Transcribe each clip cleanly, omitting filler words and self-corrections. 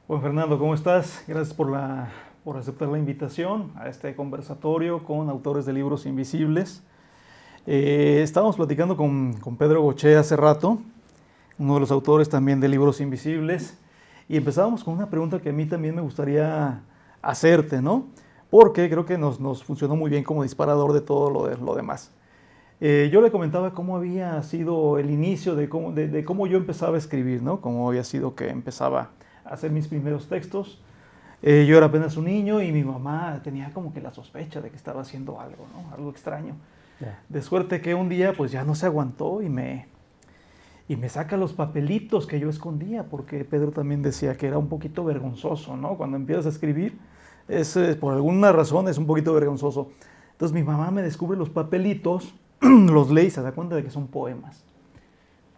Juan Fernando, ¿cómo estás? Gracias por aceptar la invitación a este conversatorio con autores de libros invisibles. Estábamos platicando con Pedro Goché hace rato, uno de los autores también de libros invisibles, y empezábamos con una pregunta que a mí también me gustaría hacerte, ¿no? Porque creo que nos funcionó muy bien como disparador de todo lo demás. Yo le comentaba cómo había sido el inicio de cómo yo empezaba a escribir, ¿no? Cómo había sido que empezaba a hacer mis primeros textos. Yo era apenas un niño y mi mamá tenía como que la sospecha de que estaba haciendo algo, ¿no? Algo extraño. Ya. De suerte que un día pues ya no se aguantó y me saca los papelitos que yo escondía, porque Pedro también decía que era un poquito vergonzoso, ¿no? Cuando empiezas a escribir, por alguna razón es un poquito vergonzoso. Entonces mi mamá me descubre los papelitos, los lee y se da cuenta de que son poemas,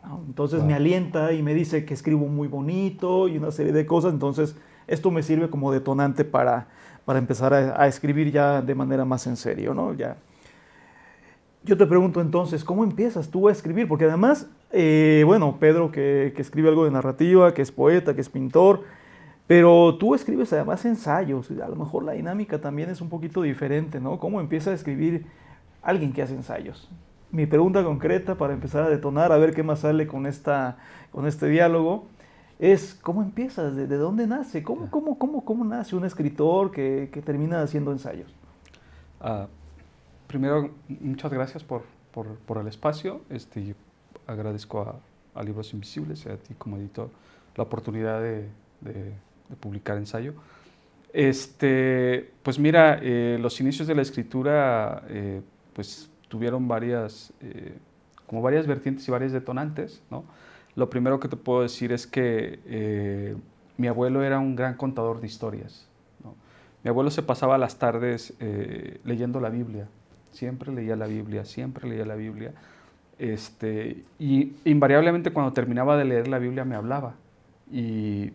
¿no? Entonces me Wow. alienta y me dice que escribo muy bonito y una serie de cosas. Entonces esto me sirve como detonante para empezar a escribir ya de manera más en serio, ¿no? Ya. Yo te pregunto entonces, ¿cómo empiezas tú a escribir? Porque además, bueno, Pedro que escribe algo de narrativa, que es poeta, que es pintor, pero tú escribes además ensayos. A lo mejor la dinámica también es un poquito diferente, ¿no? ¿Cómo empieza a escribir alguien que hace ensayos? Mi pregunta concreta para empezar a detonar, a ver qué más sale con este diálogo, es ¿cómo empiezas? ¿De dónde nace? Ya. ¿Cómo nace un escritor que termina haciendo ensayos? Ah, Primero, muchas gracias por el espacio. Y agradezco a Libros Invisibles y a ti como editor la oportunidad de publicar ensayo. Pues mira, los inicios de la escritura pues tuvieron como varias vertientes y varias detonantes, ¿no? Lo primero que te puedo decir es que mi abuelo era un gran contador de historias, ¿no? Mi abuelo se pasaba las tardes leyendo la Biblia, siempre leía la Biblia, siempre leía la Biblia. Y invariablemente cuando terminaba de leer la Biblia me hablaba y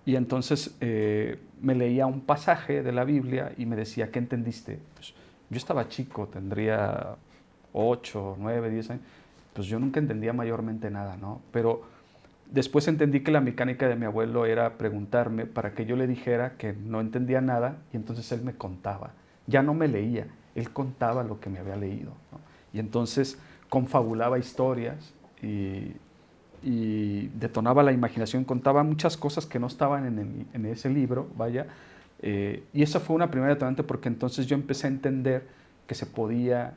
entonces me leía un pasaje de la Biblia y me decía, ¿qué entendiste? Pues, yo estaba chico, tendría 8, 9, 10 años, pues yo nunca entendía mayormente nada, ¿no? Pero después entendí que la mecánica de mi abuelo era preguntarme para que yo le dijera que no entendía nada y entonces él me contaba. Ya no me leía, él contaba lo que me había leído, ¿no? Y entonces confabulaba historias y detonaba la imaginación, contaba muchas cosas que no estaban en ese libro, vaya. Y esa fue una primera detonante porque entonces yo empecé a entender que se podía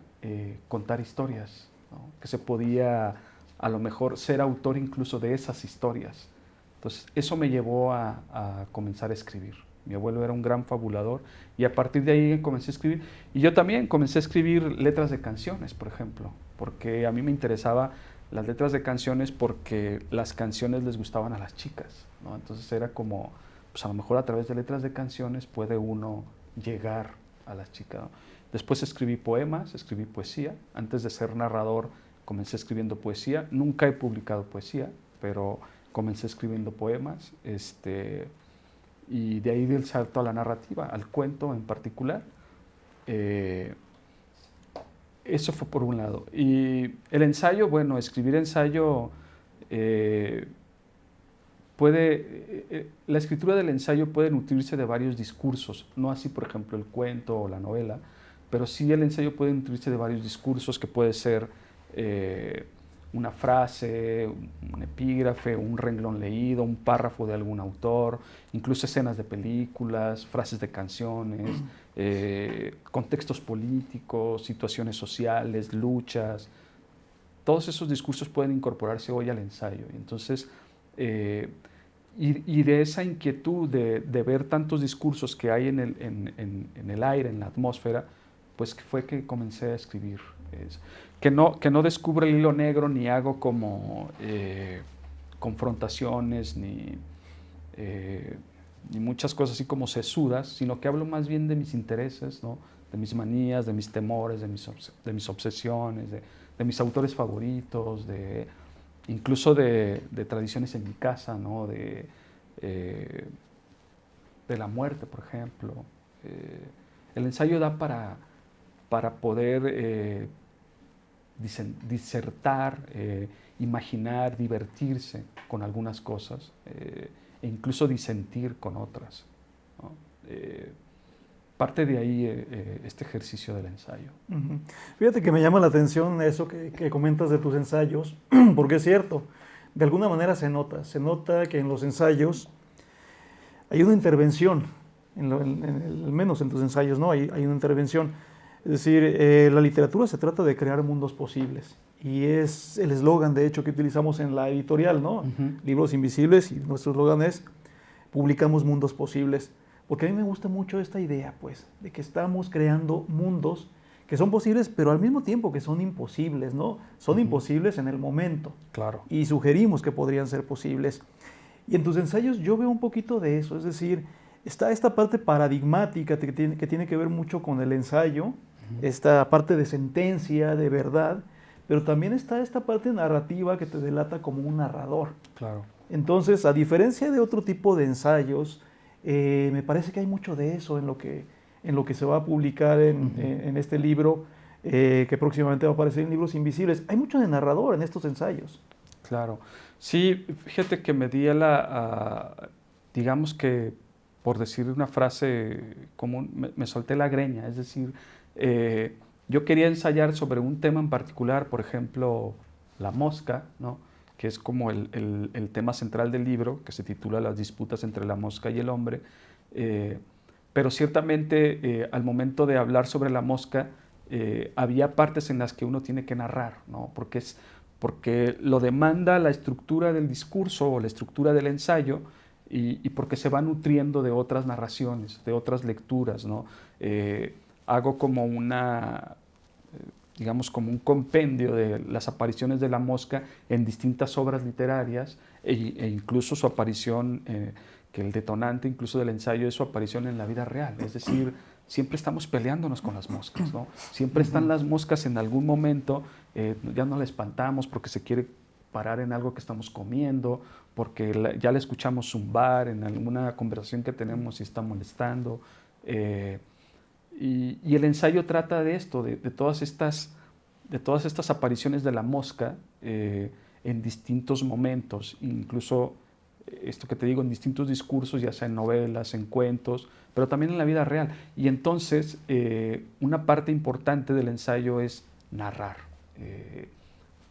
contar historias, ¿no? Que se podía a lo mejor ser autor incluso de esas historias. Entonces eso me llevó a comenzar a escribir. Mi abuelo era un gran fabulador y a partir de ahí comencé a escribir. Y yo también comencé a escribir letras de canciones, por ejemplo, porque a mí me interesaba las letras de canciones porque las canciones les gustaban a las chicas, ¿no? Entonces era como, pues a lo mejor a través de letras de canciones puede uno llegar a las chicas, ¿no? Después escribí poemas, escribí poesía. Antes de ser narrador comencé escribiendo poesía. Nunca he publicado poesía, pero comencé escribiendo poemas. Y de ahí del salto a la narrativa, al cuento en particular. Eh, Eso fue por un lado. Y el ensayo, bueno, escribir ensayo eh, la escritura del ensayo puede nutrirse de varios discursos, no así por ejemplo el cuento o la novela, pero sí el ensayo puede nutrirse de varios discursos que puede ser eh, una frase, un epígrafe, un renglón leído, un párrafo de algún autor, incluso escenas de películas, frases de canciones, contextos políticos, situaciones sociales, luchas. Todos esos discursos pueden incorporarse hoy al ensayo. Entonces, eh, y de esa inquietud de ver tantos discursos que hay en el aire, en la atmósfera, pues fue que comencé a escribir. Es, que no descubro el hilo negro ni hago como confrontaciones eh, ni muchas cosas así como sesudas, sino que hablo más bien de mis intereses, ¿no? De mis manías, de mis temores, de mis obsesiones, de mis autores favoritos, incluso de tradiciones en mi casa, ¿no? Eh, de la muerte, por ejemplo. Eh, el ensayo da para poder disertar, imaginar, divertirse con algunas cosas. e incluso disentir con otras, ¿no? Parte de ahí este ejercicio del ensayo. Ujú. Fíjate que me llama la atención eso que comentas de tus ensayos, porque es cierto, de alguna manera se nota que en los ensayos hay una intervención, al menos en tus ensayos, ¿no? Hay una intervención. Es decir, la literatura se trata de crear mundos posibles. Y es el eslogan, de hecho, que utilizamos en la editorial, ¿no? Libros Invisibles, y nuestro eslogan es, publicamos mundos posibles. Porque a mí me gusta mucho esta idea, pues, de que estamos creando mundos que son posibles, pero al mismo tiempo que son imposibles, ¿no? Son imposibles en el momento. Claro. Y sugerimos que podrían ser posibles. Y en tus ensayos yo veo un poquito de eso, es decir, está esta parte paradigmática que tiene que ver mucho con el ensayo, esta parte de sentencia, de verdad, pero también está esta parte narrativa que te delata como un narrador. Claro. Entonces, a diferencia de otro tipo de ensayos, me parece que hay mucho de eso en lo que se va a publicar en este libro, que próximamente va a aparecer en Libros Invisibles. Hay mucho de narrador en estos ensayos. Claro. Sí, fíjate que me di digamos que, por decir una frase común, me solté la greña. Es decir, yo quería ensayar sobre un tema en particular, por ejemplo, la mosca, ¿no? Que es como el tema central del libro, que se titula Las disputas entre la mosca y el hombre. Pero ciertamente, al momento de hablar sobre la mosca, había partes en las que uno tiene que narrar, ¿no? Porque lo demanda la estructura del discurso o la estructura del ensayo, y porque se va nutriendo de otras narraciones, de otras lecturas, ¿no? Hago como digamos, como un compendio de las apariciones de la mosca en distintas obras literarias, e incluso su aparición, que el detonante incluso del ensayo es su aparición en la vida real. Es decir, siempre estamos peleándonos con las moscas, ¿no? Siempre están las moscas en algún momento, ya no la espantamos porque se quiere parar en algo que estamos comiendo, porque ya la escuchamos zumbar en alguna conversación que tenemos y está molestando. Y el ensayo trata de esto, de todas estas apariciones de la mosca en distintos momentos, incluso esto que te digo, en distintos discursos, ya sea en novelas, en cuentos, pero también en la vida real. Y entonces, una parte importante del ensayo es narrar,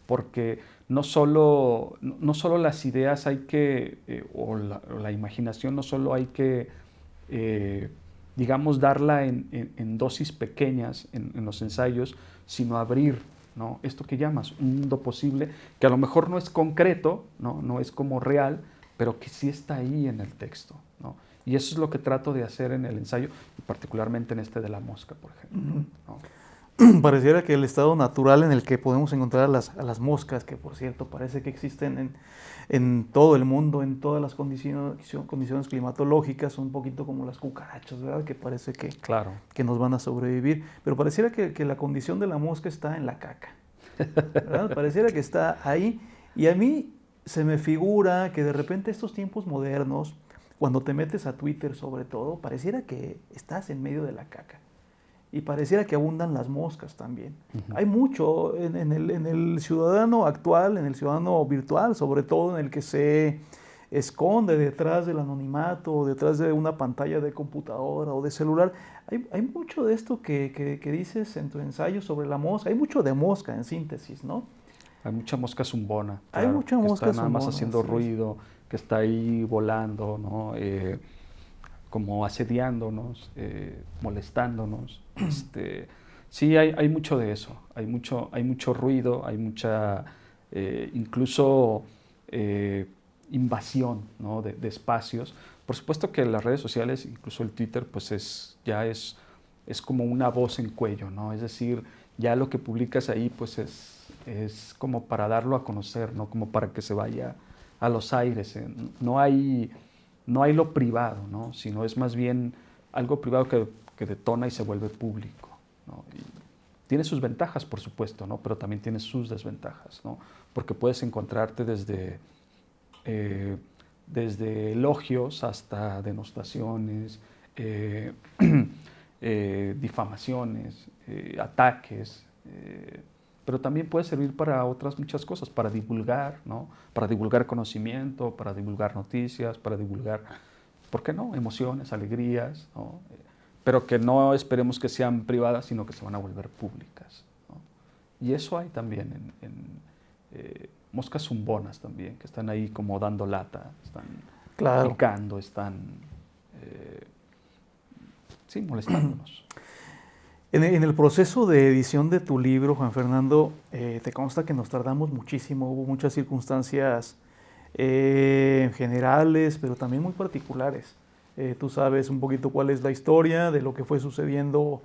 porque no solo las ideas hay que, o la imaginación no solo hay que, digamos, darla en dosis pequeñas en los ensayos, sino abrir, ¿no? Esto que llamas un mundo posible, que a lo mejor no es concreto, no es como real, pero que sí está ahí en el texto, ¿no? Y eso es lo que trato de hacer en el ensayo, y particularmente en este de la mosca, por ejemplo, ¿no? Pareciera que el estado natural en el que podemos encontrar a las moscas, que por cierto parece que existen en todo el mundo, en todas las condiciones climatológicas, un poquito como las cucarachas, ¿verdad? Que parece Claro. que nos van a sobrevivir, pero pareciera que la condición de la mosca está en la caca, ¿verdad? Pareciera que está ahí, y a mí se me figura que de repente estos tiempos modernos, cuando te metes a Twitter sobre todo, pareciera que estás en medio de la caca. Y pareciera que abundan las moscas también. Hay mucho en el ciudadano actual, en el ciudadano virtual, sobre todo en el que se esconde detrás del anonimato, detrás de una pantalla de computadora o de celular. Hay mucho de esto que dices en tu ensayo sobre la mosca. Hay mucho de mosca, en síntesis, ¿no? Hay mucha mosca zumbona. Hay Claro, mucha que mosca está nada más zumbona, haciendo sí. ruido, que está ahí volando, ¿no? Como asediándonos, molestándonos. Sí, hay mucho de eso. Hay mucho ruido, hay mucha, incluso invasión, ¿no? de espacios. Por supuesto que las redes sociales, incluso el Twitter, pues ya es como una voz en cuello, ¿no? Es decir, ya lo que publicas ahí, pues es como para darlo a conocer, ¿no? Como para que se vaya a los aires. No hay lo privado, ¿no? Sino es más bien algo privado que detona y se vuelve público, ¿no? Y tiene sus ventajas, por supuesto, ¿no? Pero también tiene sus desventajas, ¿no? Porque puedes encontrarte desde elogios hasta denostaciones, difamaciones, ataques, pero también puede servir para otras muchas cosas, para divulgar, ¿no? Para divulgar conocimiento, para divulgar noticias, para divulgar, ¿por qué no? Emociones, alegrías, ¿no? Pero que no esperemos que sean privadas, sino que se van a volver públicas, ¿no? Y eso hay también moscas zumbonas también, que están ahí como dando lata, están picando, están sí, molestándonos. En el proceso de edición de tu libro, Juan Fernando, te consta que nos tardamos muchísimo, hubo muchas circunstancias generales, pero también muy particulares. Tú sabes un poquito cuál es la historia de lo que fue sucediendo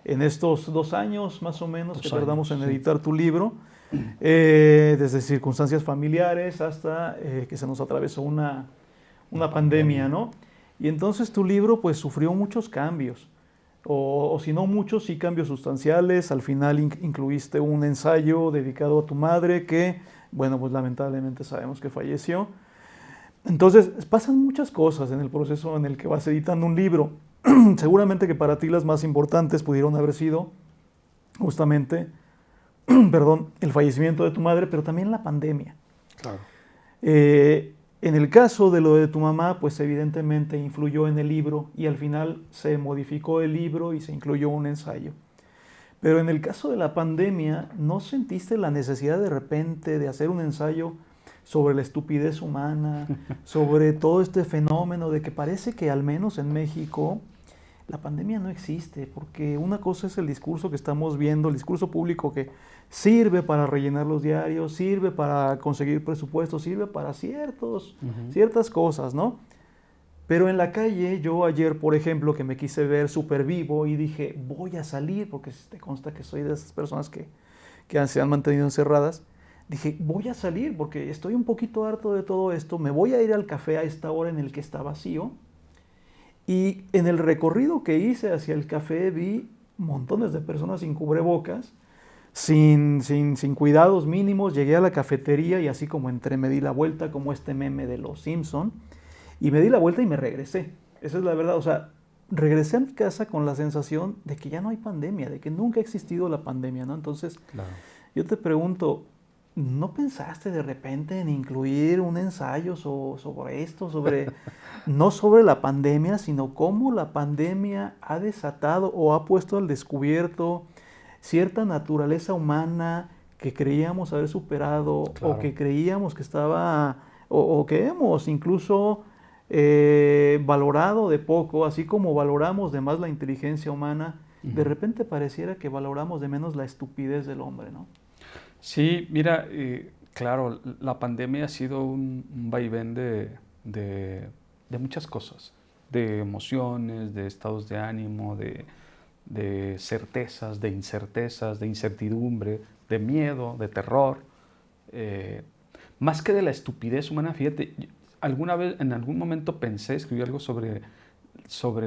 en estos 2 años más o menos que tardamos en editar tu libro, desde circunstancias familiares hasta que se nos atravesó una pandemia, ¿no? Y entonces tu libro pues sufrió muchos cambios, o si no muchos, sí cambios sustanciales. Al final incluiste un ensayo dedicado a tu madre que, bueno, pues lamentablemente sabemos que falleció. Entonces pasan muchas cosas en el proceso en el que vas editando un libro. Seguramente que para ti las más importantes pudieron haber sido justamente, perdón, el fallecimiento de tu madre, pero también la pandemia. Claro. En el caso de lo de tu mamá, pues evidentemente influyó en el libro y al final se modificó el libro y se incluyó un ensayo. Pero en el caso de la pandemia, ¿no sentiste la necesidad de repente de hacer un ensayo sobre la estupidez humana, sobre todo este fenómeno de que parece que al menos en México la pandemia no existe? Porque una cosa es el discurso que estamos viendo, el discurso público que sirve para rellenar los diarios, sirve para conseguir presupuestos, sirve para ciertas cosas, ¿no? Pero en la calle, yo ayer, por ejemplo, que me quise ver súper vivo y dije, voy a salir, porque te consta que soy de esas personas que se han mantenido encerradas, dije, voy a salir porque estoy un poquito harto de todo esto, me voy a ir al café a esta hora en el que está vacío. Y en el recorrido que hice hacia el café vi montones de personas sin cubrebocas, sin cuidados mínimos. Llegué a la cafetería y así como entré me di la vuelta, como este meme de los Simpson, y me di la vuelta y me regresé. Esa es la verdad, o sea, regresé a mi casa con la sensación de que ya no hay pandemia, de que nunca ha existido la pandemia, ¿no? Entonces, claro, yo te pregunto, ¿no pensaste de repente en incluir un ensayo sobre esto, no sobre la pandemia, sino cómo la pandemia ha desatado o ha puesto al descubierto cierta naturaleza humana que creíamos haber superado, claro, o que creíamos que estaba, o que hemos incluso valorado de poco, así como valoramos de más la inteligencia humana, de repente pareciera que valoramos de menos la estupidez del hombre, ¿no? Sí, mira, claro, la pandemia ha sido un vaivén de muchas cosas, de emociones, de estados de ánimo, de certezas, de incertezas, de incertidumbre, de miedo, de terror. Más que de la estupidez humana, fíjate, alguna vez, en algún momento pensé, escribí algo sobre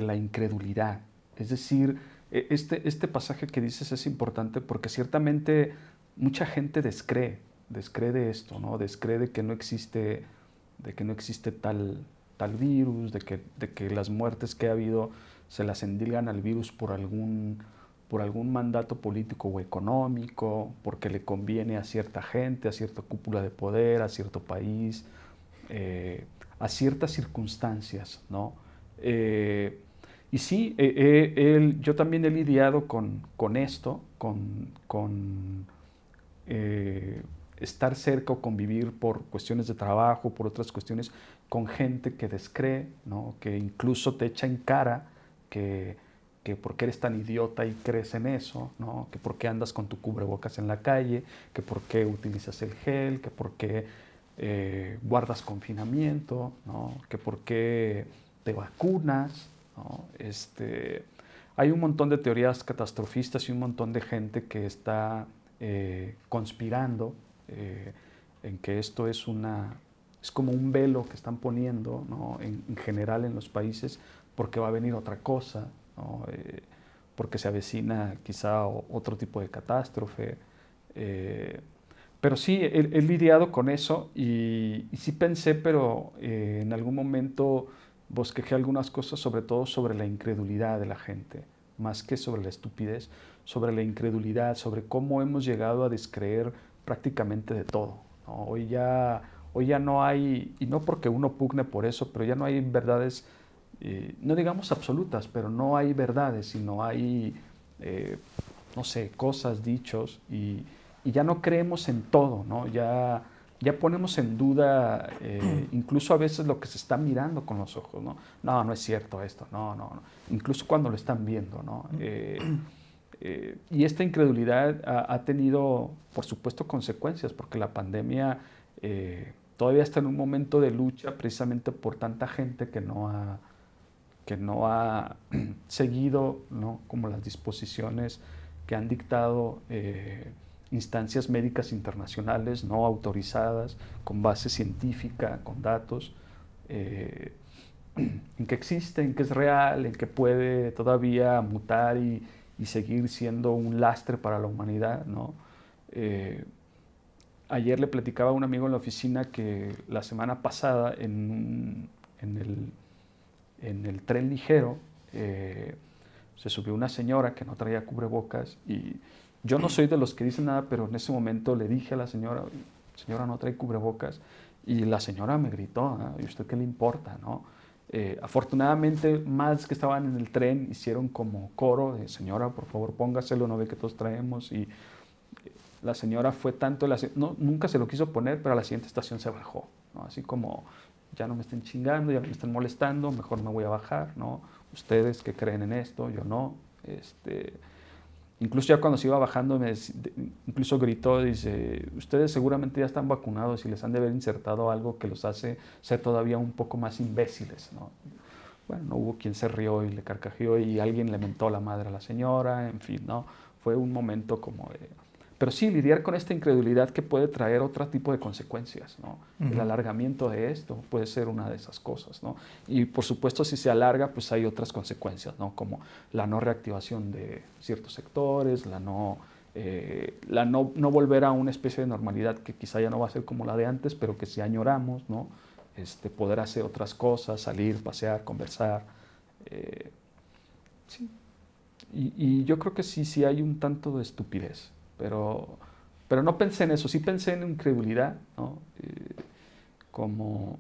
la incredulidad. Es decir, este pasaje que dices es importante porque ciertamente mucha gente descree de esto, ¿no? Descree de que no existe tal virus, de que las muertes que ha habido se las endilgan al virus por algún mandato político o económico, porque le conviene a cierta gente, a cierta cúpula de poder, a cierto país, a ciertas circunstancias, ¿no? Y sí, yo también he lidiado con esto, con estar cerca o convivir por cuestiones de trabajo, por otras cuestiones, con gente que descree, ¿no? Que incluso te echa en cara que por qué eres tan idiota y crees en eso, ¿no? Que por qué andas con tu cubrebocas en la calle, que por qué utilizas el gel, que por qué guardas confinamiento, ¿no? Que por qué te vacunas, ¿no? Hay un montón de teorías catastrofistas y un montón de gente que está conspirando en que esto es como un velo que están poniendo, ¿no? en general en los países, porque va a venir otra cosa, ¿no? Porque se avecina quizá otro tipo de catástrofe. Pero sí, he lidiado con eso y sí pensé, pero en algún momento bosquejé algunas cosas, sobre todo sobre la incredulidad de la gente, más que sobre la estupidez, sobre la incredulidad, sobre cómo hemos llegado a descreer prácticamente de todo, ¿no? Hoy ya no hay, y no porque uno pugne por eso, pero ya no hay verdades, no digamos absolutas, pero no hay verdades, sino hay, no sé, cosas, dichos, y ya no creemos en todo, ¿no? Ya ponemos en duda incluso a veces lo que se está mirando con los ojos, ¿no? No, no es cierto esto, no. Incluso cuando lo están viendo, ¿no? Y esta incredulidad ha tenido, por supuesto, consecuencias, porque la pandemia todavía está en un momento de lucha precisamente por tanta gente que no ha seguido, ¿no?, como las disposiciones que han dictado instancias médicas internacionales no autorizadas, con base científica, con datos, en que existe, en que es real, en que puede todavía mutar y seguir siendo un lastre para la humanidad, ¿no? Ayer le platicaba a un amigo en la oficina que la semana pasada en el tren ligero se subió una señora que no traía cubrebocas, y yo no soy de los que dicen nada, pero en ese momento le dije a la señora, señora, no trae cubrebocas, y la señora me gritó, ¿no? ¿Y usted qué le importa, no? Afortunadamente, más que estaban en el tren hicieron como coro de, señora, por favor póngaselo, no ve que todos traemos, y la señora fue tanto, nunca se lo quiso poner, pero a la siguiente estación se bajó, ¿no? Así como, ya no me estén chingando, ya no me estén molestando, mejor me voy a bajar, ¿no? Ustedes que creen en esto, yo no. Incluso ya cuando se iba bajando, incluso gritó, dice, ustedes seguramente ya están vacunados y les han de haber insertado algo que los hace ser todavía un poco más imbéciles, ¿no? Bueno, no hubo quien se rió y le carcajeó y alguien le mentó la madre a la señora, en fin, ¿no? Fue un momento como de... Pero sí, lidiar con esta incredulidad que puede traer otro tipo de consecuencias, ¿no? El alargamiento de esto puede ser una de esas cosas, ¿no? Y por supuesto, si se alarga, pues hay otras consecuencias, ¿no? Como la no reactivación de ciertos sectores, la no volver a una especie de normalidad que quizá ya no va a ser como la de antes, pero que si añoramos, ¿no? Poder hacer otras cosas, salir, pasear, conversar. Sí. Y yo creo que sí hay un tanto de estupidez. Pero no pensé en eso, sí pensé en incredulidad, ¿no? Como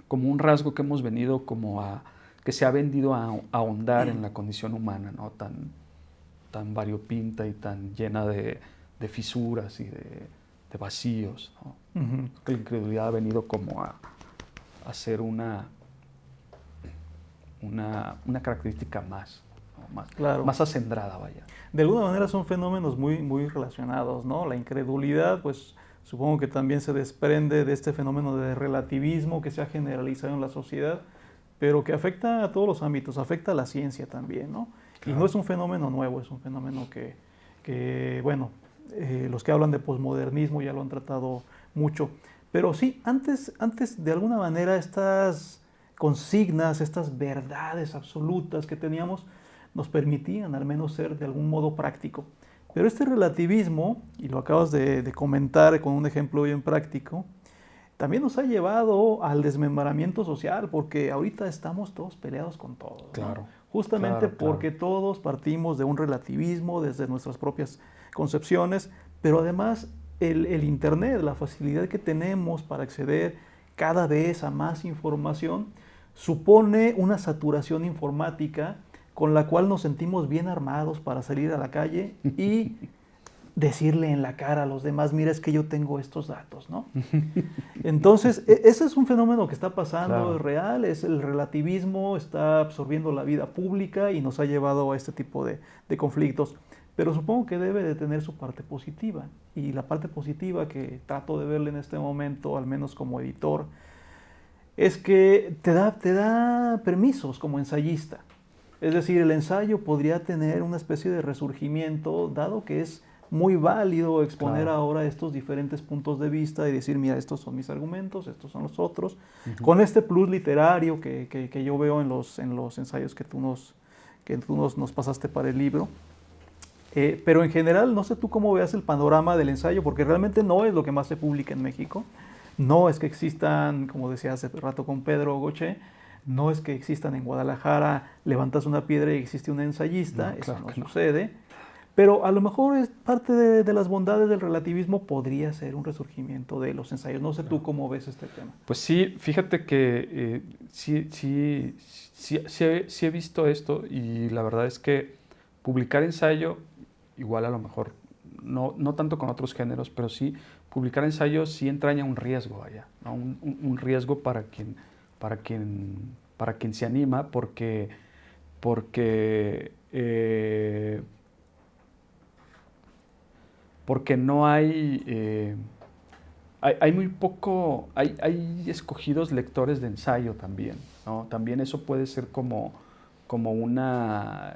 un rasgo que hemos venido que se ha vendido a ahondar en la condición humana, ¿no? Tan variopinta y tan llena de fisuras y de vacíos, ¿no? Que la incredulidad ha venido como a ser una característica más, ¿no? Claro. Más acendrada, vaya. De alguna manera son fenómenos muy, muy relacionados, ¿no? La incredulidad, pues supongo que también se desprende de este fenómeno de relativismo que se ha generalizado en la sociedad, pero que afecta a todos los ámbitos, afecta a la ciencia también, ¿no? Claro. Y no es un fenómeno nuevo, es un fenómeno que bueno, los que hablan de posmodernismo ya lo han tratado mucho. Pero sí, antes de alguna manera estas consignas, estas verdades absolutas que teníamos, nos permitían al menos ser de algún modo práctico. Pero este relativismo, y lo acabas de comentar con un ejemplo bien práctico, también nos ha llevado al desmembramiento social, porque ahorita estamos todos peleados con todos, ¿no? Claro. Justamente porque todos partimos de un relativismo desde nuestras propias concepciones, pero además el Internet, la facilidad que tenemos para acceder cada vez a más información, supone una saturación informática con la cual nos sentimos bien armados para salir a la calle y decirle en la cara a los demás, mira, es que yo tengo estos datos, ¿no? Entonces, ese es un fenómeno que está pasando, claro. Es real, es el relativismo, está absorbiendo la vida pública y nos ha llevado a este tipo de conflictos. Pero supongo que debe de tener su parte positiva. Y la parte positiva que trato de verle en este momento, al menos como editor, es que te da permisos como ensayista. Es decir, el ensayo podría tener una especie de resurgimiento, dado que es muy válido exponer ahora estos diferentes puntos de vista y decir, mira, estos son mis argumentos, estos son los otros, con este plus literario que yo veo en los ensayos que tú nos pasaste para el libro. Pero en general, no sé tú cómo veas el panorama del ensayo, porque realmente no es lo que más se publica en México. No es que existan, como decía hace rato con Pedro Goche, No es que existan en Guadalajara, levantas una piedra y existe un ensayista, No, eso claro no que no. sucede. Pero a lo mejor es parte de las bondades del relativismo, podría ser un resurgimiento de los ensayos. No sé tú cómo ves este tema. Pues sí, fíjate que sí he visto esto y la verdad es que publicar ensayo, igual a lo mejor, no tanto con otros géneros, pero sí, publicar ensayo sí entraña un riesgo allá, ¿no? Un riesgo para quien se anima porque, eh, porque no hay muy poco, hay escogidos lectores de ensayo también, ¿no? También eso puede ser como una...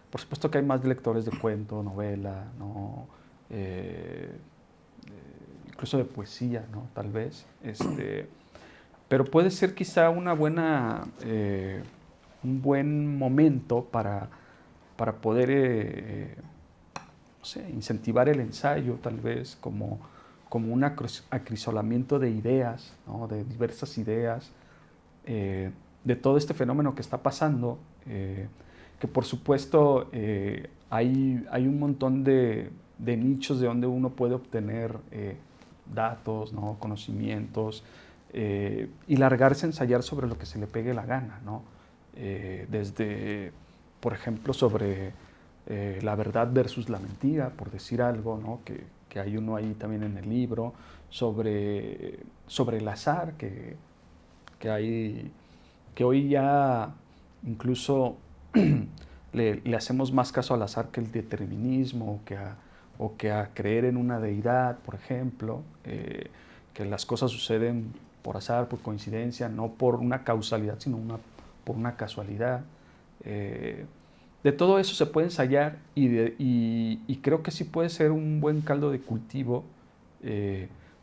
por supuesto que hay más lectores de cuento, novela, ¿no? Eh, incluso de poesía, ¿no? Tal vez. Pero puede ser quizá un buen momento para poder no sé, incentivar el ensayo, tal vez, como un acrisolamiento de ideas, ¿no? De diversas ideas, de todo este fenómeno que está pasando, que por supuesto hay un montón de nichos de donde uno puede obtener datos, ¿no? Conocimientos, y largarse a ensayar sobre lo que se le pegue la gana, ¿no? Desde, por ejemplo, sobre la verdad versus la mentira, por decir algo, ¿no? Que hay uno ahí también en el libro, sobre el azar, que hoy ya incluso le hacemos más caso al azar que el determinismo, o que a creer en una deidad, por ejemplo, que las cosas suceden por azar, por coincidencia, no por una causalidad, sino por una casualidad. De todo eso se puede ensayar y creo que sí puede ser un buen caldo de cultivo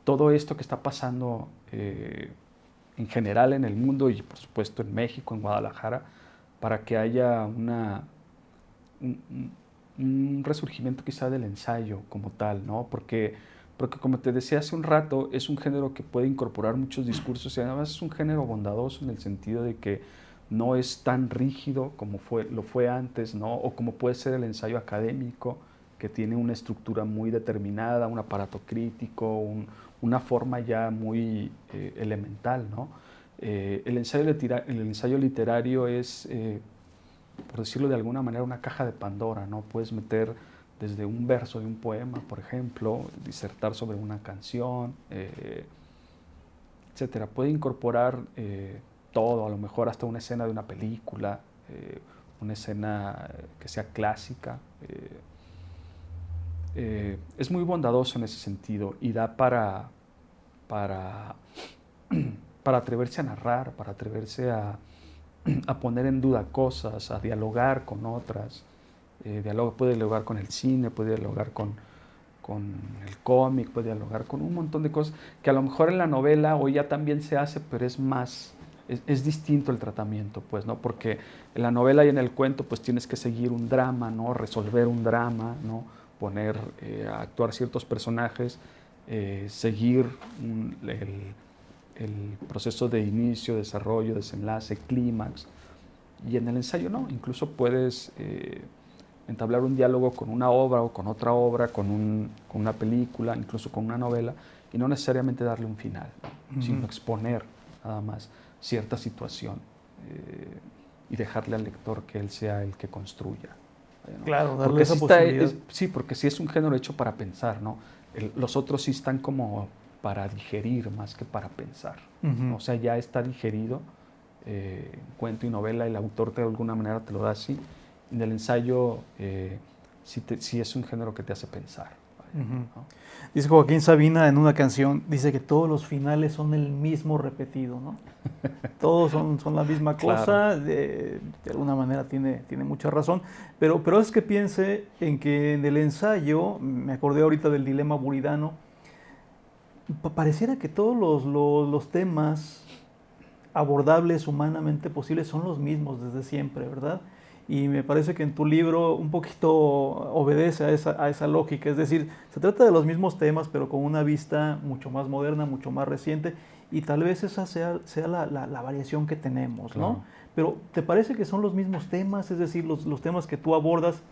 todo esto que está pasando en general en el mundo y por supuesto en México, en Guadalajara, para que haya un resurgimiento quizá del ensayo como tal, ¿no? Porque como te decía hace un rato, es un género que puede incorporar muchos discursos y además es un género bondadoso en el sentido de que no es tan rígido como lo fue antes, ¿no? O como puede ser el ensayo académico, que tiene una estructura muy determinada, un aparato crítico, una forma ya muy elemental, ¿no? El ensayo literario es, por decirlo de alguna manera, una caja de Pandora, ¿no? Puedes meter desde un verso de un poema, por ejemplo, disertar sobre una canción, etcétera. Puede incorporar todo, a lo mejor hasta una escena de una película, una escena que sea clásica. Es muy bondadoso en ese sentido y da para, para atreverse a narrar, para atreverse a poner en duda cosas, a dialogar con otras. Puede dialogar con el cine, puede dialogar con el cómic, puede dialogar con un montón de cosas que a lo mejor en la novela hoy ya también se hace, pero es distinto el tratamiento, pues, ¿no? Porque en la novela y en el cuento, pues tienes que seguir un drama, ¿no? Resolver un drama, ¿no? Poner a actuar ciertos personajes, seguir el proceso de inicio, desarrollo, desenlace, clímax. Y en el ensayo no, incluso puedes entablar un diálogo con una obra o con otra obra, con una película, incluso con una novela, y no necesariamente darle un final, ¿no? Sino exponer nada más cierta situación y dejarle al lector que él sea el que construya, ¿no? Claro, darle Porque esa posibilidad. sí, porque sí es un género hecho para pensar, ¿no? Los otros sí están como para digerir más que para pensar. O sea, ya está digerido, cuento y novela, el autor de alguna manera te lo da así. En el ensayo sí es un género que te hace pensar. ¿No? Dice Joaquín Sabina en una canción, dice que todos los finales son el mismo repetido, ¿no? Todos son la misma cosa, Claro. de alguna manera tiene mucha razón, pero es que piense en que en el ensayo, me acordé ahorita del dilema buridano, pareciera que todos los temas abordables humanamente posibles son los mismos desde siempre, ¿verdad? y me parece que en tu libro un poquito obedece a esa lógica, es decir, se trata de los mismos temas, pero con una vista mucho más moderna, mucho más reciente, y tal vez esa sea la variación que tenemos, Claro. ¿no? Pero ¿te parece que son los mismos temas? Es decir, los temas que tú abordas,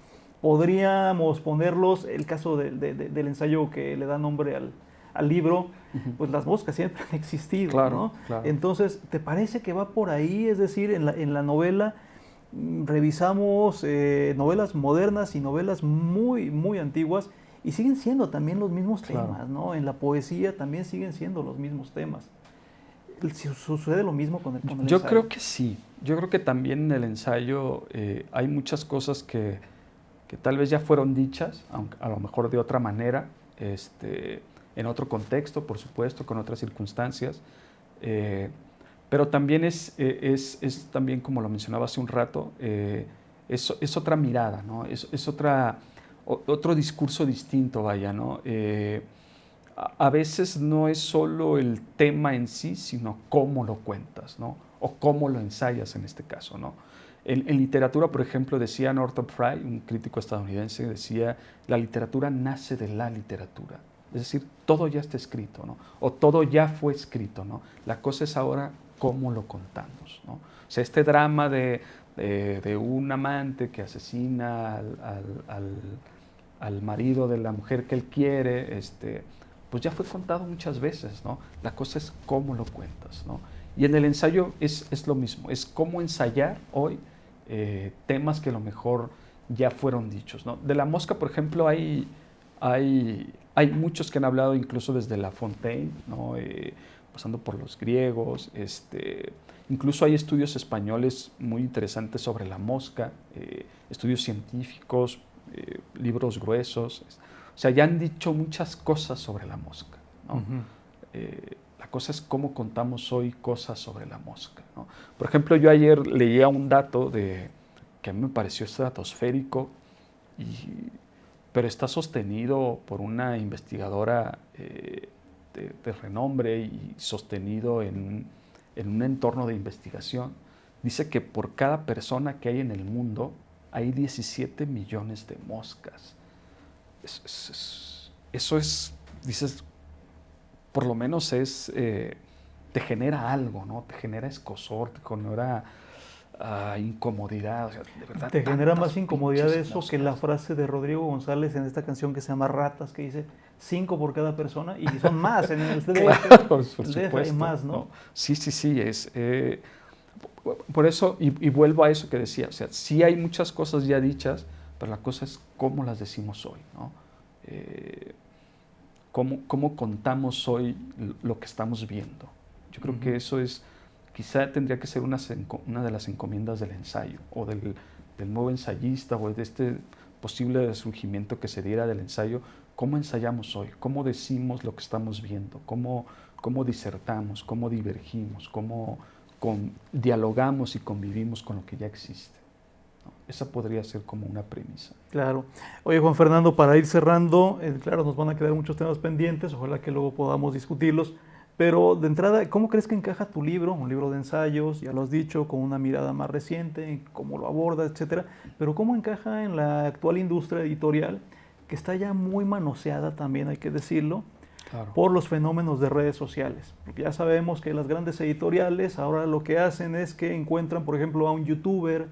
podríamos ponerlos, el caso del ensayo que le da nombre al libro, Ujú. pues las moscas siempre han existido, Claro, ¿no? claro. Entonces, ¿te parece que va por ahí? Es decir, en la novela revisamos novelas modernas y novelas muy, muy antiguas y siguen siendo también los mismos Claro. temas, ¿no? En la poesía también siguen siendo los mismos temas. ¿Sucede lo mismo con el Yo ensayo? creo que sí. Yo creo que también en el ensayo hay muchas cosas que tal vez ya fueron dichas, aunque a lo mejor de otra manera, en otro contexto, por supuesto, con otras circunstancias. eh, pero también es también, como lo mencionaba hace un rato, es otra mirada, ¿no? Es otro discurso distinto, vaya, ¿no? A veces no es solo el tema en sí, sino cómo lo cuentas, ¿no? O cómo lo ensayas en este caso, ¿no? En literatura, por ejemplo, decía Northrop Frye, un crítico estadounidense, decía, la literatura nace de la literatura. Es decir, todo ya está escrito, ¿no? O todo ya fue escrito, ¿no? La cosa es ahora cómo lo contamos, ¿no? O sea, este drama de un amante que asesina al marido de la mujer que él quiere, pues ya fue contado muchas veces, ¿no? La cosa es cómo lo cuentas, ¿no? Y en el ensayo es lo mismo, es cómo ensayar hoy temas que a lo mejor ya fueron dichos, ¿no? De la mosca, por ejemplo, hay muchos que han hablado incluso desde La Fontaine, ¿no? Pasando por los griegos, incluso hay estudios españoles muy interesantes sobre la mosca, estudios científicos, libros gruesos. O sea, ya han dicho muchas cosas sobre la mosca, ¿no? Ujú. La cosa es cómo contamos hoy cosas sobre la mosca, ¿no? Por ejemplo, yo ayer leía un dato que a mí me pareció estratosférico, pero está sostenido por una investigadora de renombre y sostenido en un entorno de investigación. Dice que por cada persona que hay en el mundo hay 17 millones de moscas. Eso es, dices, por lo menos te genera algo, ¿no? Te genera escozor, te genera incomodidad, o sea, de verdad, ¿Te genera tantas más incomodidad pinches eso que la moscas. frase de Rodrigo González en esta canción que se llama Ratas, que dice 5 por cada persona? Y son más, en el DF, Claro, por el DF hay supuesto, más, ¿no? ¿no? Sí, sí, sí, por eso, y vuelvo a eso que decía, o sea, sí hay muchas cosas ya dichas, pero la cosa es cómo las decimos hoy, ¿no? Cómo contamos hoy lo que estamos viendo. Yo creo que eso quizá tendría que ser una de las encomiendas del ensayo, o del nuevo ensayista, o de este posible resurgimiento que se diera del ensayo. ¿Cómo ensayamos hoy? ¿Cómo decimos lo que estamos viendo? ¿Cómo disertamos? ¿Cómo divergimos? ¿Cómo dialogamos y convivimos con lo que ya existe? ¿No? Esa podría ser como una premisa. Claro. Oye, Juan Fernando, para ir cerrando, claro, nos van a quedar muchos temas pendientes, ojalá que luego podamos discutirlos, pero de entrada, ¿cómo crees que encaja tu libro, un libro de ensayos, ya lo has dicho, con una mirada más reciente, cómo lo aborda, etcétera, pero cómo encaja en la actual industria editorial, que está ya muy manoseada también, hay que decirlo, Claro. por los fenómenos de redes sociales? Porque ya sabemos que las grandes editoriales ahora lo que hacen es que encuentran, por ejemplo, a un youtuber,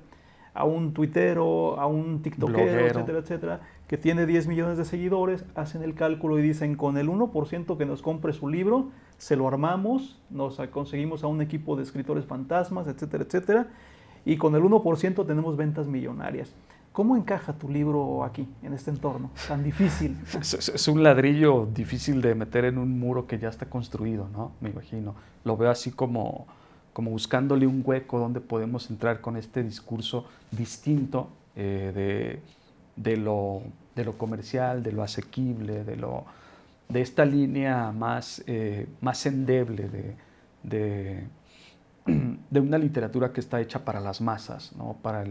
a un tuitero, a un tiktokero, Bloguero. etcétera, etcétera, que tiene 10 millones de seguidores, hacen el cálculo y dicen, con el 1% que nos compre su libro, se lo armamos, nos conseguimos a un equipo de escritores fantasmas, etcétera, etcétera, y con el 1% tenemos ventas millonarias. ¿Cómo encaja tu libro aquí, en este entorno tan difícil? Es un ladrillo difícil de meter en un muro que ya está construido, ¿no? Me imagino. Lo veo así como buscándole un hueco donde podemos entrar con este discurso distinto de lo comercial, de lo asequible, de esta línea más endeble de una literatura que está hecha para las masas, ¿no? Para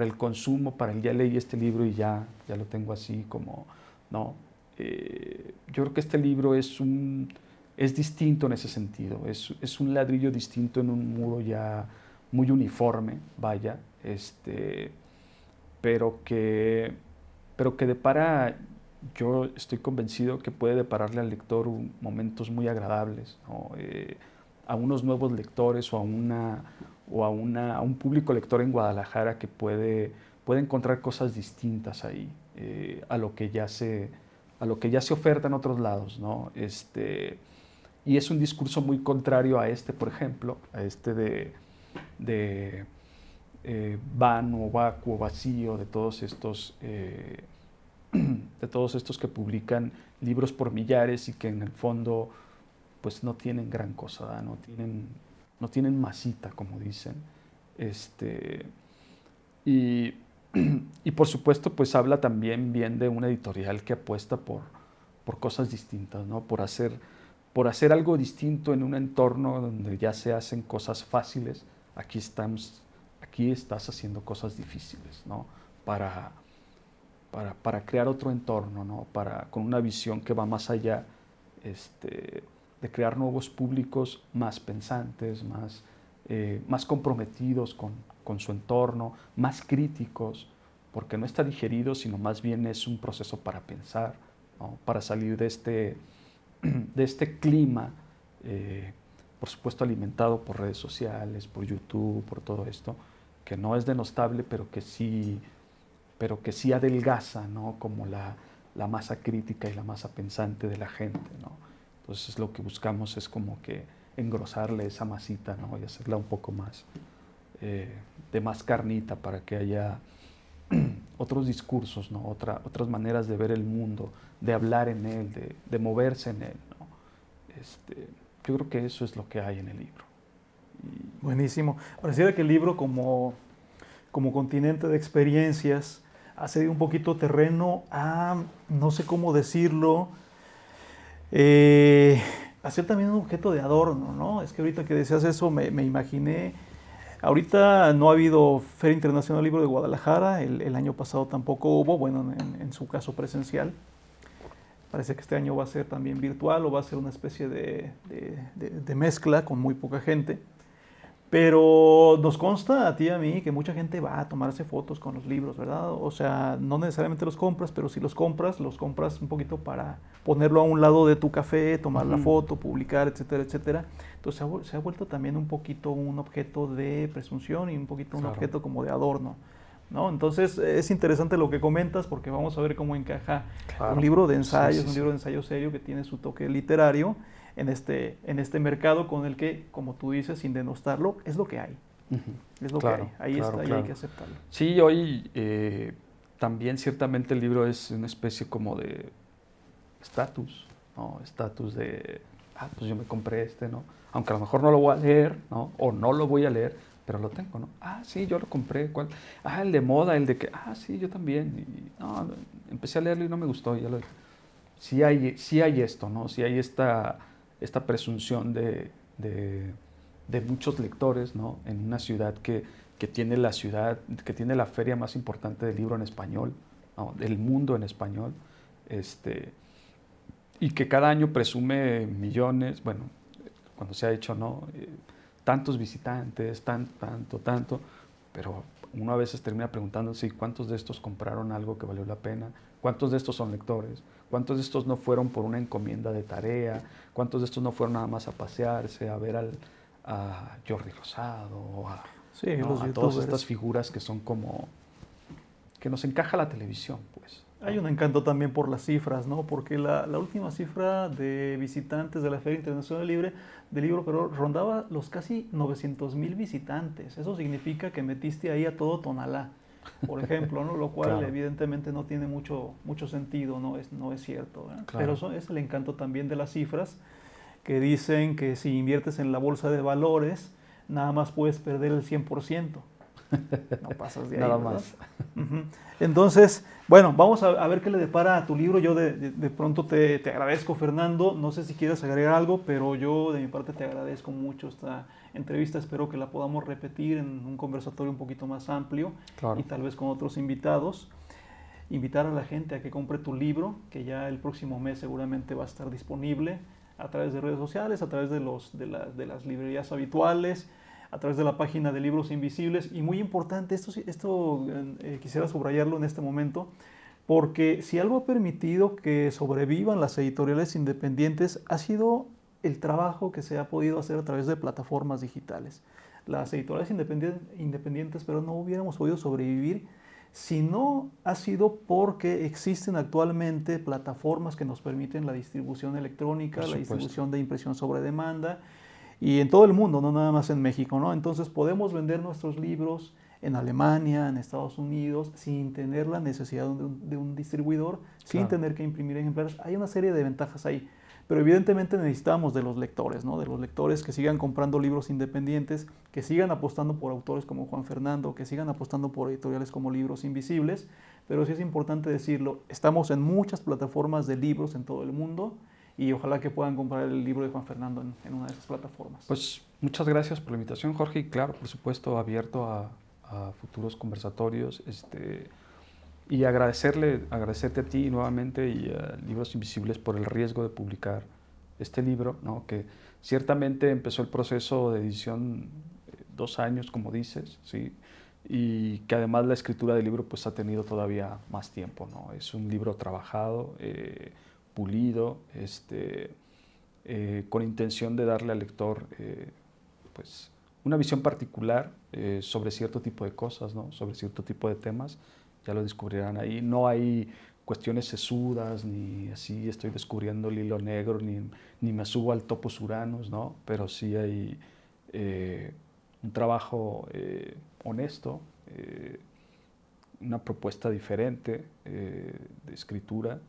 el consumo, para el ya leí este libro y ya lo tengo así como, ¿no? Yo creo que este libro es distinto en ese sentido, es un ladrillo distinto en un muro ya muy uniforme, vaya, pero que, pero que depara, yo estoy convencido que puede depararle al lector momentos muy agradables, ¿no? A unos nuevos lectores o a un público lector en Guadalajara que puede encontrar cosas distintas ahí, a lo que ya se oferta en otros lados, ¿no? Y es un discurso muy contrario a este, por ejemplo, a este de vano, vacuo, vacío, de todos estos que publican libros por millares y que en el fondo pues no tienen gran cosa, ¿verdad? No tienen masita, como dicen. Y, y por supuesto pues habla también bien de una editorial que apuesta por cosas distintas, ¿no? Por hacer algo distinto en un entorno donde ya se hacen cosas fáciles. Aquí estás haciendo cosas difíciles, ¿no? Para crear otro entorno, ¿no? Con una visión que va más allá, de crear nuevos públicos más pensantes, más comprometidos con su entorno, más críticos, porque no está digerido, sino más bien es un proceso para pensar, ¿no? Para salir de este clima, por supuesto alimentado por redes sociales, por YouTube, por todo esto, que no es denostable, pero que sí adelgaza, ¿no? Como la masa crítica y la masa pensante de la gente, ¿no? Entonces lo que buscamos es como que engrosarle esa masita, ¿no? Y hacerla un poco más, de más carnita, para que haya otros discursos, ¿no? Otras maneras de ver el mundo, de hablar en él, de moverse en él, ¿no? Yo creo que eso es lo que hay en el libro. Buenísimo. Pareciera que el libro como continente de experiencias ha cedido un poquito terreno a, no sé cómo decirlo, a ser también un objeto de adorno, ¿no? Es que ahorita que decías eso me imaginé, ahorita no ha habido Feria Internacional del Libro de Guadalajara, el año pasado tampoco hubo, bueno, en su caso presencial. Parece que este año va a ser también virtual o va a ser una especie de mezcla con muy poca gente. Pero nos consta a ti y a mí que mucha gente va a tomarse fotos con los libros, ¿verdad? O sea, no necesariamente los compras, pero si los compras un poquito para ponerlo a un lado de tu café, tomar la foto, publicar, etcétera, etcétera. Entonces se ha vuelto también un poquito un objeto de presunción y un poquito un objeto como de adorno, ¿no? Entonces es interesante lo que comentas porque vamos a ver cómo encaja un libro de ensayos, un libro de ensayo serio que tiene su toque literario en este mercado con el que, como tú dices, sin denostarlo, es lo que hay. Es lo que hay. Ahí está y hay que aceptarlo. Sí, hoy también ciertamente el libro es una especie como de estatus, ¿no? Estatus de, pues yo me compré ¿no? Aunque a lo mejor no lo voy a leer, ¿no? O no lo voy a leer, pero lo tengo, ¿no? Sí, yo lo compré. ¿Cuál? El de moda, el de que, sí, yo también. Y, no, empecé a leerlo y no me gustó. Sí hay esto, ¿no? Sí hay esta presunción de muchos lectores, ¿no? En una ciudad que tiene la feria más importante del libro en español, ¿no? Del mundo en español, y que cada año presume millones, bueno, cuando se ha hecho, ¿no? Tantos visitantes, tanto, pero uno a veces termina preguntándose cuántos de estos compraron algo que valió la pena, cuántos de estos son lectores, cuántos de estos no fueron por una encomienda de tarea, cuántos de estos no fueron nada más a pasearse, a ver a Jordi Rosado, a todas estas figuras que son como, que nos encaja la televisión, pues. Hay un encanto también por las cifras, ¿no? Porque la última cifra de visitantes de la Feria Internacional del Libro, pero rondaba los casi 900,000 visitantes. Eso significa que metiste ahí a todo Tonalá, por ejemplo, ¿no? Lo cual claro, evidentemente no tiene mucho sentido, no es cierto, ¿verdad? Claro. Pero eso es el encanto también de las cifras, que dicen que si inviertes en la bolsa de valores, nada más puedes perder el 100%. No pasas de ahí, nada ¿verdad? más. Entonces, bueno, vamos a ver qué le depara a tu libro. Yo de pronto te agradezco, Fernando. No sé si quieres agregar algo, pero yo de mi parte te agradezco mucho esta entrevista. Espero que la podamos repetir en un conversatorio un poquito más amplio, claro, y tal vez con otros invitados. Invitar a la gente a que compre tu libro, que ya el próximo mes seguramente va a estar disponible a través de redes sociales, a través de las librerías habituales. a través de la página de Libros Invisibles. Y muy importante, esto quisiera subrayarlo en este momento, porque si algo ha permitido que sobrevivan las editoriales independientes ha sido el trabajo que se ha podido hacer a través de plataformas digitales. Las editoriales independientes, pero no hubiéramos podido sobrevivir si no ha sido porque existen actualmente plataformas que nos permiten la distribución electrónica, la distribución de impresión sobre demanda, y en todo el mundo, no nada más en México, ¿no? Entonces podemos vender nuestros libros en Alemania, en Estados Unidos, sin tener la necesidad de un distribuidor, sin tener que imprimir ejemplares. Hay una serie de ventajas ahí. Pero evidentemente necesitamos de los lectores, ¿no? De los lectores que sigan comprando libros independientes, que sigan apostando por autores como Juan Fernando, que sigan apostando por editoriales como Libros Invisibles. Pero sí es importante decirlo, estamos en muchas plataformas de libros en todo el mundo y ojalá que puedan comprar el libro de Juan Fernando en una de esas plataformas. Pues muchas gracias por la invitación, Jorge, y claro, por supuesto, abierto a futuros conversatorios. Y agradecerte a ti nuevamente y a Libros Invisibles por el riesgo de publicar este libro, ¿no? Que ciertamente empezó el proceso de edición 2 años, como dices, ¿sí? Y que además la escritura del libro pues, ha tenido todavía más tiempo, ¿no? Es un libro trabajado, pulido, con intención de darle al lector pues, una visión particular sobre cierto tipo de cosas, ¿no? Sobre cierto tipo de temas. Ya lo descubrirán ahí. No hay cuestiones sesudas, ni así estoy descubriendo el hilo negro, ni me subo al topos Uranus, ¿no? Pero sí hay un trabajo honesto, una propuesta diferente de escritura.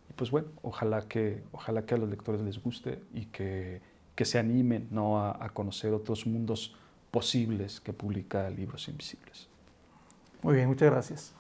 Y pues bueno, ojalá que a los lectores les guste y que se animen, ¿no? a conocer otros mundos posibles que publica Libros Invisibles. Muy bien, muchas gracias.